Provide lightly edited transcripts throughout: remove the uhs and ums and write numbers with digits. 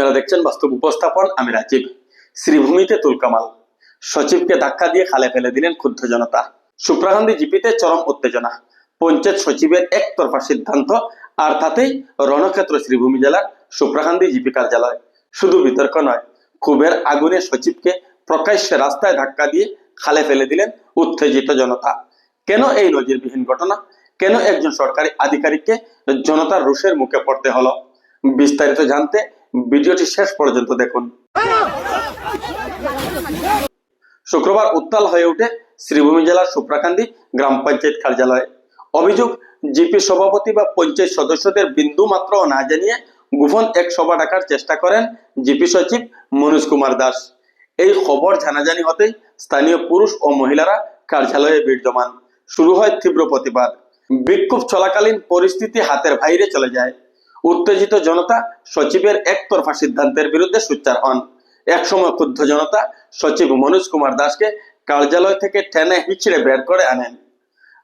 আপনারা দেখছেন বাস্তব উপস্থাপন, আমি রাজীব। শ্রীভূমিতে তুলকামাল, সচিবকে ধাক্কা দিয়ে খালে ফেলে দিলেন ক্ষুব্ধ জনতা। সুপ্রাকান্দি জিপিতে চরম উত্তেজনা, পঞ্চায়েত সচিবের একতরফা সিদ্ধান্ত, আর তাতেই রণক্ষেত্র শ্রীভূমি জেলার সুপ্রাকান্দি জিপি কার্যালয়। শুধু বিতর্ক নয়, ক্ষোভের আগুনে সচিবকে প্রকাশ্যে রাস্তায় ধাক্কা দিয়ে খালে ফেলে দিলেন উত্তেজিত জনতা। কেন এই নজিরবিহীন ঘটনা? কেন একজন সরকারি আধিকারিককে জনতার রোষের মুখে পড়তে হলো? বিস্তারিত জানতে ভিডিওটি শেষ পর্যন্ত দেখুন। শুক্রবার উত্তাল হয়ে ওঠে শ্রীভূমি জেলার সুপ্রাকান্দি গ্রাম পঞ্চায়েত কার্যালয়ে। অভিযোগ, জিপি সভাপতি বা পঞ্চায়েত সদস্যদের বিন্দু মাত্র না জানিয়ে গোপন এক সভা ডাকার চেষ্টা করেন জিপি সচিব মনোজ কুমার দাস। এই খবর জানাজানি হতেই স্থানীয় পুরুষ ও মহিলারা কার্যালয়ে ভিড় জমান। শুরু হয় তীব্র প্রতিবাদ। বিক্ষোভ চলাকালীন পরিস্থিতি হাতের বাইরে চলে যায়। উত্তেজিত জনতা সচিবের একতরফা সিদ্ধান্তের বিরুদ্ধে সোচ্চার হন। একসময় ক্ষুব্ধ জনতা সচিব মনোজ কুমার দাসকে কার্যালয় থেকে টেনে হিচড়ে বের করে আনেন।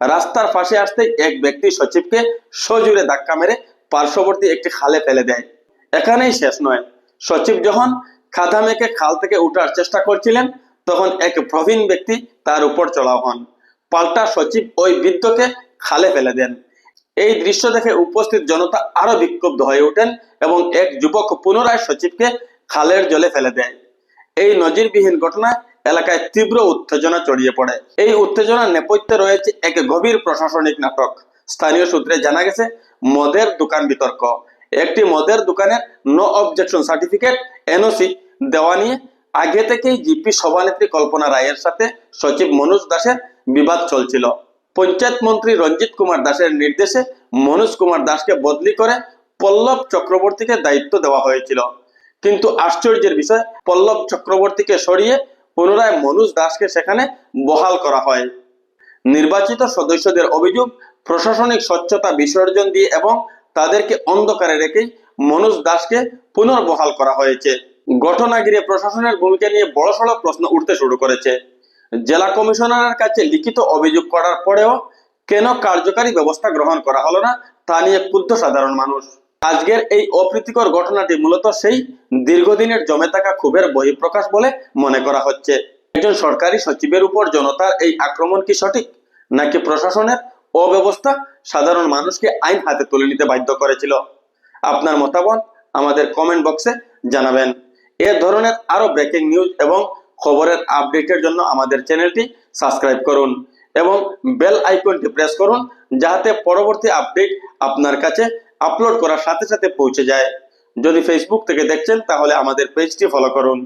রাস্তার পাশে আসতেই এক ব্যক্তি সচিবকে সজোরে ধাক্কা মেরে পার্শ্ববর্তী একটি খালে ফেলে দেয়। এখানেই শেষ নয়, সচিব যখন খাদা মেখে খাল থেকে উঠার চেষ্টা করছিলেন, তখন এক প্রবীণ ব্যক্তি তার উপর চড়াও হন। পাল্টা সচিব ওই বৃদ্ধকে খালে ফেলে দেন। এই দৃশ্য দেখে উপস্থিত জনতা আরো বিক্ষুব্ধ হয়ে ওঠেন এবং এক যুবক পুনরায় সচিবকে খালের জলে ফেলে দেয়। এই নজিরবিহীন ঘটনায় এলাকায় তীব্র উত্তেজনা ছড়িয়ে পড়ে। এই উত্তেজনার নেপথ্যে রয়েছে এক গভীর প্রশাসনিক নাটক। স্থানীয় সূত্রে জানা গেছে, মদের দোকান বিতর্ক। একটি মদের দোকানের নো অবজেকশন সার্টিফিকেট এনওসি দেওয়া নিয়ে আগে থেকেই জিপি সভানেত্রী কল্পনা রায়ের সাথে সচিব মনোজ দাসের বিবাদ চলছিল। পঞ্চায়েত মন্ত্রী রঞ্জিত কুমার দাসের নির্দেশে মনোজ কুমার দাসকে বদলি করে পল্লব চক্রবর্তীকে দায়িত্ব দেওয়া হয়েছিল। কিন্তু আশ্চর্যের বিষয়, পল্লব চক্রবর্তীকে সরিয়ে পুনরায় মনোজ দাসকে সেখানে বহাল করা হয়। নির্বাচিত সদস্যদের অভিযোগ, প্রশাসনিক স্বচ্ছতা বিসর্জন দিয়ে এবং তাদেরকে অন্ধকারে রেখেই মনোজ দাসকে পুনর্বহাল করা হয়েছে। ঘটনা ঘিরে প্রশাসনের ভূমিকা নিয়ে বড়সড় প্রশ্ন উঠতে শুরু করেছে। জেলা কমিশনারের কাছে লিখিত অভিযোগ করার পরেও কেন কার্যকারী ব্যবস্থা গ্রহণ করা হলো না, তা নিয়ে ক্ষুব্ধ সাধারণ মানুষ। আজকের এই অপ্রীতিকর ঘটনাটি মূলত সেই দীর্ঘদিনের জমে থাকা ক্ষোভের বহিঃপ্রকাশ বলে মনে করা হচ্ছে। একজন সরকারি সচিবের উপর জনতার এই আক্রমণ কি সঠিক, নাকি প্রশাসনের অব্যবস্থা সাধারণ মানুষকে আইন হাতে তুলে নিতে বাধ্য করেছিল? আপনার মতামত আমাদের কমেন্ট বক্সে জানাবেন। এ ধরনের আরো ব্রেকিং নিউজ এবং খবরের আপডেটের জন্য আমাদের চ্যানেলটি সাবস্ক্রাইব করুন এবং বেল আইকনটি প্রেস করুন, যাতে পরবর্তী আপডেট আপনার কাছে আপলোড করার সাথে সাথে পৌঁছে যায়। যদি ফেসবুক থেকে দেখছেন, তাহলে আমাদের পেজটি ফলো করুন।